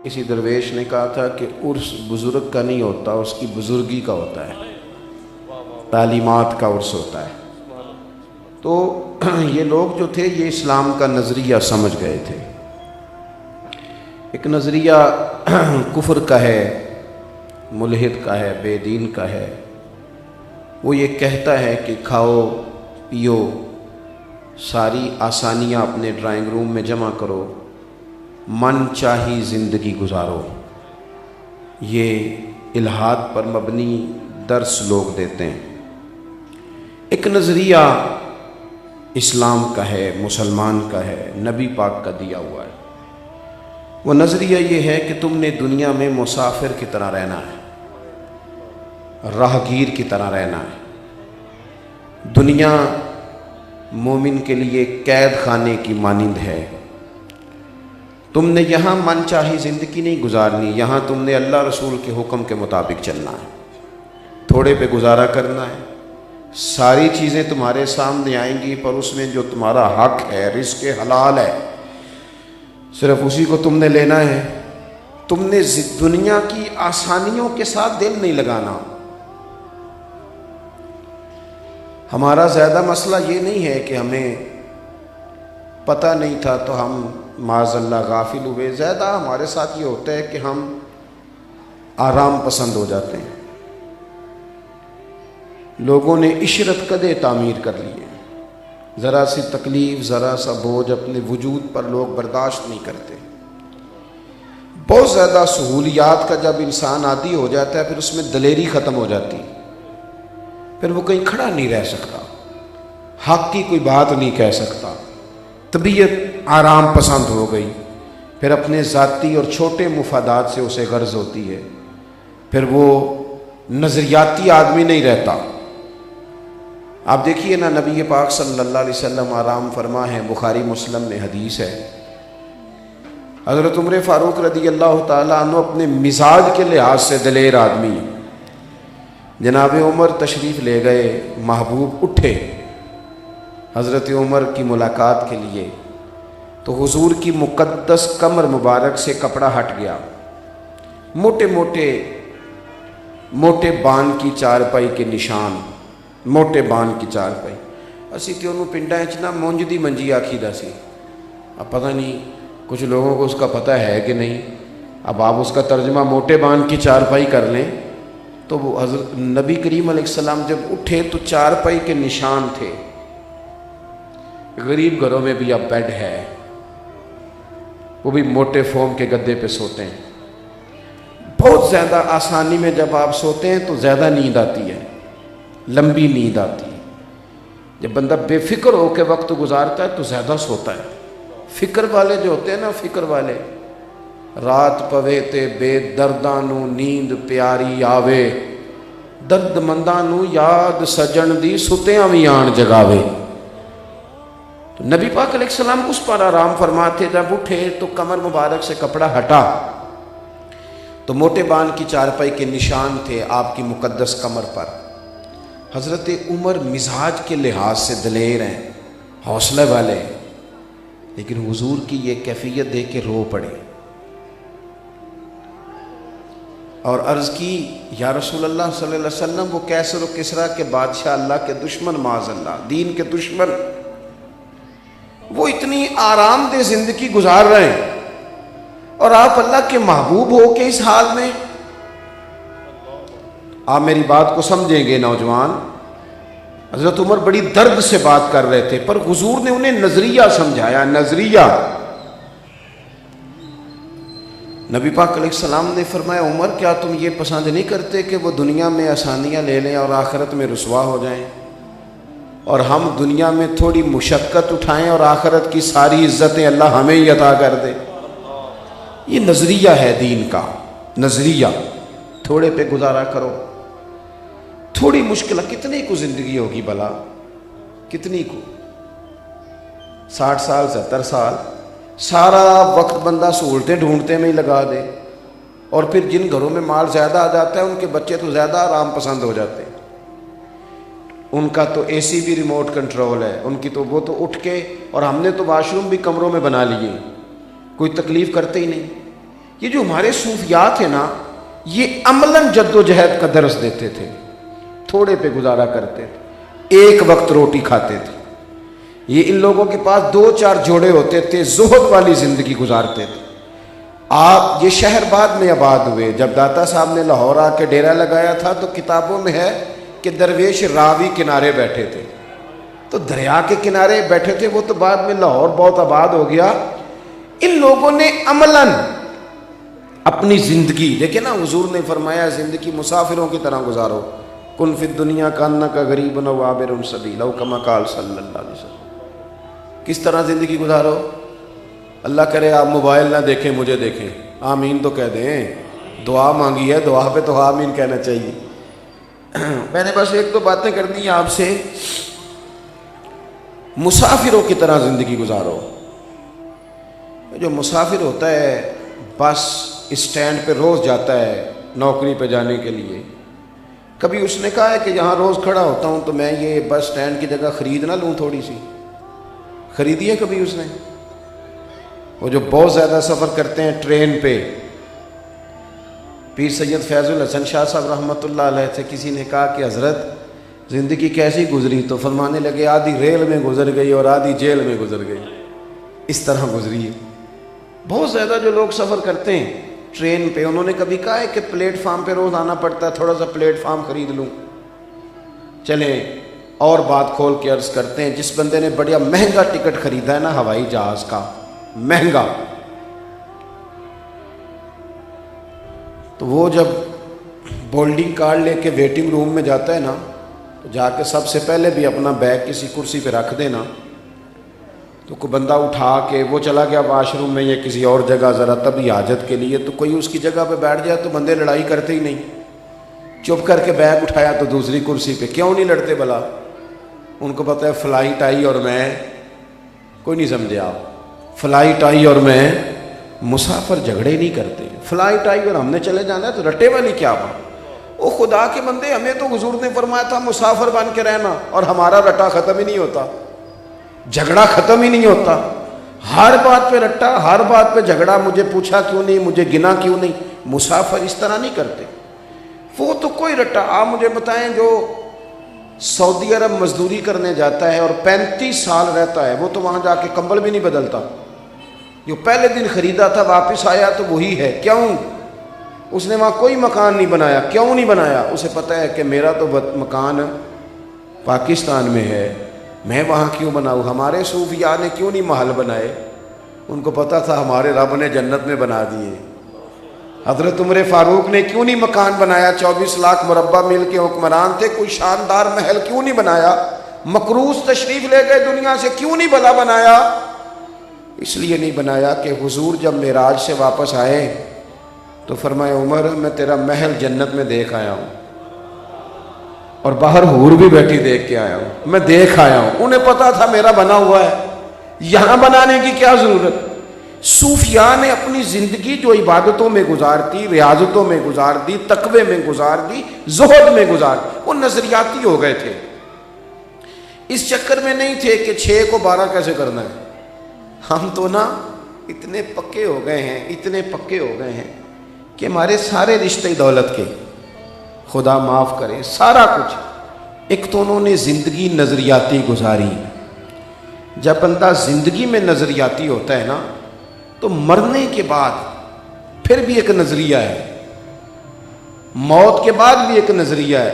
کسی درویش نے کہا تھا کہ عرس بزرگ کا نہیں ہوتا، اس کی بزرگی کا ہوتا ہے، تعلیمات کا عرس ہوتا ہے۔ تو یہ لوگ جو تھے یہ اسلام کا نظریہ سمجھ گئے تھے۔ ایک نظریہ کفر کا ہے، ملحد کا ہے، بے دین کا ہے۔ وہ یہ کہتا ہے کہ کھاؤ پیو، ساری آسانیاں اپنے ڈرائنگ روم میں جمع کرو، من چاہی زندگی گزارو۔ یہ الحاد پر مبنی درس لوگ دیتے ہیں۔ ایک نظریہ اسلام کا ہے، مسلمان کا ہے، نبی پاک کا دیا ہوا ہے۔ وہ نظریہ یہ ہے کہ تم نے دنیا میں مسافر کی طرح رہنا ہے، راہگیر کی طرح رہنا ہے۔ دنیا مومن کے لیے قید خانے کی مانند ہے۔ تم نے یہاں من چاہی زندگی نہیں گزارنی، یہاں تم نے اللہ رسول کے حکم کے مطابق چلنا ہے، تھوڑے پہ گزارا کرنا ہے۔ ساری چیزیں تمہارے سامنے آئیں گی، پر اس میں جو تمہارا حق ہے، رزق حلال ہے، صرف اسی کو تم نے لینا ہے۔ تم نے دنیا کی آسانیوں کے ساتھ دل نہیں لگانا۔ ہمارا زیادہ مسئلہ یہ نہیں ہے کہ ہمیں پتہ نہیں تھا تو ہم معاذ اللہ غافل ہوئے، زیادہ ہمارے ساتھ یہ ہوتا ہے کہ ہم آرام پسند ہو جاتے ہیں۔ لوگوں نے عشرت قدیں تعمیر کر لی ہیں، ذرا سی تکلیف، ذرا سا بوجھ اپنے وجود پر لوگ برداشت نہیں کرتے۔ بہت زیادہ سہولیات کا جب انسان عادی ہو جاتا ہے پھر اس میں دلیری ختم ہو جاتی، پھر وہ کہیں کھڑا نہیں رہ سکتا، حق کی کوئی بات نہیں کہہ سکتا، طبیعت آرام پسند ہو گئی، پھر اپنے ذاتی اور چھوٹے مفادات سے اسے غرض ہوتی ہے، پھر وہ نظریاتی آدمی نہیں رہتا۔ آپ دیکھیے نا، نبی پاک صلی اللہ علیہ وسلم آرام فرما ہے، بخاری مسلم میں حدیث ہے۔ حضرت عمر فاروق رضی اللہ تعالیٰ عنہ اپنے مزاج کے لحاظ سے دلیر آدمی ہیں۔ جناب عمر تشریف لے گئے، محبوب اٹھے حضرت عمر کی ملاقات کے لیے، تو حضور کی مقدس کمر مبارک سے کپڑا ہٹ گیا، موٹے بان کی چارپائی کے نشان، موٹے بان کی چارپائی۔ اسی تے انہوں پنڈا چنا مونج دی منجی آکھی دا سی۔ اب پتہ نہیں کچھ لوگوں کو اس کا پتہ ہے کہ نہیں، اب آپ اس کا ترجمہ موٹے بان کی چارپائی کر لیں تو وہ حضرت نبی کریم علیہ السلام جب اٹھے تو چارپائی کے نشان تھے۔ غریب گھروں میں بھی اب بیڈ ہے، وہ بھی موٹے فوم کے گدے پہ سوتے ہیں۔ بہت زیادہ آسانی میں جب آپ سوتے ہیں تو زیادہ نیند آتی ہے، لمبی نیند آتی ہے۔ جب بندہ بے فکر ہو کے وقت گزارتا ہے تو زیادہ سوتا ہے۔ فکر والے جو ہوتے ہیں نا، فکر والے، رات پوے تے بے درداں نو نیند پیاری آوے، درد منداں نو یاد سجن دی ستیاں وی آن جگاوے۔ تو نبی پاک علیہ السلام اس پر آرام فرماتے، جب اٹھے تو کمر مبارک سے کپڑا ہٹا تو موٹے بان کی چارپائی کے نشان تھے آپ کی مقدس کمر پر۔ حضرت عمر مزاج کے لحاظ سے دلیر ہیں، حوصلے والے ہیں، لیکن حضور کی یہ کیفیت دیکھ کے رو پڑے اور عرض کی، یا رسول اللہ صلی اللہ علیہ وسلم، وہ کیسر و کسریٰ کے بادشاہ، اللہ کے دشمن، معاذ اللہ دین کے دشمن، وہ اتنی آرام دہ زندگی گزار رہے ہیں اور آپ اللہ کے محبوب ہو کے اس حال میں۔ آپ میری بات کو سمجھیں گے نوجوان، حضرت عمر بڑی درد سے بات کر رہے تھے، پر حضور نے انہیں نظریہ سمجھایا، نظریہ۔ نبی پاک علیہ السلام نے فرمایا، عمر کیا تم یہ پسند نہیں کرتے کہ وہ دنیا میں آسانیاں لے لیں اور آخرت میں رسوا ہو جائیں، اور ہم دنیا میں تھوڑی مشقت اٹھائیں اور آخرت کی ساری عزتیں اللہ ہمیں ہی عطا کر دے؟ یہ نظریہ ہے دین کا، نظریہ۔ تھوڑے پہ گزارا کرو، تھوڑی مشکل، کتنی کو زندگی ہوگی بھلا، کتنی کو، 60 سال 70 سال، سارا وقت بندہ سہولتیں ڈھونڈتے میں ہی لگا دے، اور پھر جن گھروں میں مال زیادہ آ جاتا ہے ان کے بچے تو زیادہ آرام پسند ہو جاتے ہیں، ان کا تو اے سی بھی ریموٹ کنٹرول ہے، ان کی تو وہ تو اٹھ کے، اور ہم نے تو واش روم بھی کمروں میں بنا لیے، کوئی تکلیف کرتے ہی نہیں۔ یہ جو ہمارے صوفیات ہیں نا، یہ عملاً جد و جہد کا درس دیتے تھے، تھوڑے پہ گزارا کرتے تھے، ایک وقت روٹی کھاتے تھے۔ یہ ان لوگوں کے پاس 2-4 جوڑے ہوتے تھے، زہد والی زندگی گزارتے تھے۔ آپ یہ شہر بعد میں آباد ہوئے، جب داتا صاحب نے لاہور آ کے ڈیرا لگایا تھا تو کتابوں میں ہے کہ درویش راوی کنارے بیٹھے تھے، تو دریا کے کنارے بیٹھے تھے وہ، تو بعد میں لاہور بہت آباد ہو گیا۔ ان لوگوں نے عملاً اپنی زندگی، دیکھیں نا حضور نے فرمایا زندگی مسافروں کی طرح گزارو، کن فی الدنیا کانک غریب و عابر سبیل او کما قال صلی اللہ علیہ وسلم۔ کس طرح زندگی گزارو؟ اللہ کرے آپ موبائل نہ دیکھیں، مجھے دیکھیں، آمین تو کہہ دیں، دعا مانگی ہے، دعا پہ تو آمین کہنا چاہیے۔ میں نے بس ایک دو باتیں کرنی ہیں آپ سے، مسافروں کی طرح زندگی گزارو۔ جو مسافر ہوتا ہے بس اسٹینڈ پہ روز جاتا ہے نوکری پہ جانے کے لیے، کبھی اس نے کہا ہے کہ یہاں روز کھڑا ہوتا ہوں تو میں یہ بس اسٹینڈ کی جگہ خرید نہ لوں، تھوڑی سی خریدی ہے کبھی اس نے؟ وہ جو بہت زیادہ سفر کرتے ہیں ٹرین پہ، پیر سید فیض الحسن شاہ صاحب رحمۃ اللہ علیہ سے کسی نے کہا کہ حضرت زندگی کیسی گزری؟ تو فرمانے لگے آدھی ریل میں گزر گئی اور آدھی جیل میں گزر گئی، اس طرح گزری ہے۔ بہت زیادہ جو لوگ سفر کرتے ہیں ٹرین پہ، انہوں نے کبھی کہا ہے کہ پلیٹ فارم پہ روز آنا پڑتا ہے، تھوڑا سا پلیٹ فارم خرید لوں؟ چلیں اور بات کھول کے عرض کرتے ہیں، جس بندے نے بڑا مہنگا ٹکٹ خریدا ہے نا ہوائی جہاز کا، مہنگا، تو وہ جب بورڈنگ کارڈ لے کے ویٹنگ روم میں جاتا ہے نا، تو جا کے سب سے پہلے بھی اپنا بیگ کسی کرسی پہ رکھ دینا، تو کوئی بندہ اٹھا کے وہ چلا گیا واش روم میں یا کسی اور جگہ ذرا تبھی حاجت کے لیے، تو کوئی اس کی جگہ پہ بیٹھ جائے تو بندے لڑائی کرتے ہی نہیں، چپ کر کے بیگ اٹھایا تو دوسری کرسی پہ، کیوں نہیں لڑتے بلا؟ ان کو پتہ ہے فلائٹ آئی اور میں، کوئی نہیں سمجھے آپ، فلائٹ آئی اور میں، مسافر جھگڑے نہیں کرتے، فلائٹ آئی اور ہم نے چلے جانا ہے تو رٹے والی کیا بات؟ او خدا کے بندے، ہمیں تو حضور نے فرمایا تھا مسافر بن کے رہنا، اور ہمارا رٹا ختم ہی نہیں ہوتا، جھگڑا ختم ہی نہیں ہوتا، ہر بات پہ رٹا، ہر بات پہ جھگڑا، مجھے پوچھا کیوں نہیں، مجھے گنا کیوں نہیں۔ مسافر اس طرح نہیں کرتے، وہ تو کوئی رٹا۔ آپ مجھے بتائیں جو سعودی عرب مزدوری کرنے جاتا ہے اور 35 سال رہتا ہے، وہ تو وہاں جا کے کمبل بھی نہیں بدلتا، جو پہلے دن خریدا تھا واپس آیا تو وہی ہے، کیوں؟ اس نے وہاں کوئی مکان نہیں بنایا، کیوں نہیں بنایا؟ اسے پتہ ہے کہ میرا تو مکان پاکستان میں ہے، میں وہاں کیوں بناؤں؟ ہمارے صوفیاء نے کیوں نہیں محل بنائے؟ ان کو پتہ تھا ہمارے رب نے جنت میں بنا دیے۔ حضرت عمر فاروق نے کیوں نہیں مکان بنایا؟ 24 لاکھ مربع میل کے حکمران تھے، کوئی شاندار محل کیوں نہیں بنایا؟ مقروض تشریف لے گئے دنیا سے، کیوں نہیں بھلا بنایا؟ اس لیے نہیں بنایا کہ حضور جب معراج سے واپس آئے تو فرمایا عمر میں تیرا محل جنت میں دیکھ آیا ہوں، اور باہر حور بھی بیٹھی دیکھ کے آیا ہوں، میں دیکھ آیا ہوں۔ انہیں پتا تھا میرا بنا ہوا ہے، یہاں بنانے کی کیا ضرورت؟ صوفیاء نے اپنی زندگی جو عبادتوں میں گزار دی، ریاضتوں میں گزار دی، تقوی میں گزار دی، زہد میں گزار دی، وہ نظریاتی ہو گئے تھے۔ اس چکر میں نہیں تھے کہ 6 کو 12 کیسے کرنا ہے۔ ہم تو نا اتنے پکے ہو گئے ہیں، اتنے پکے ہو گئے ہیں کہ ہمارے سارے رشتے دولت کے، خدا معاف کرے، سارا کچھ، ایک تو انہوں نے زندگی نظریاتی گزاری۔ جب بندہ زندگی میں نظریاتی ہوتا ہے نا تو مرنے کے بعد پھر بھی ایک نظریہ ہے، موت کے بعد بھی ایک نظریہ ہے۔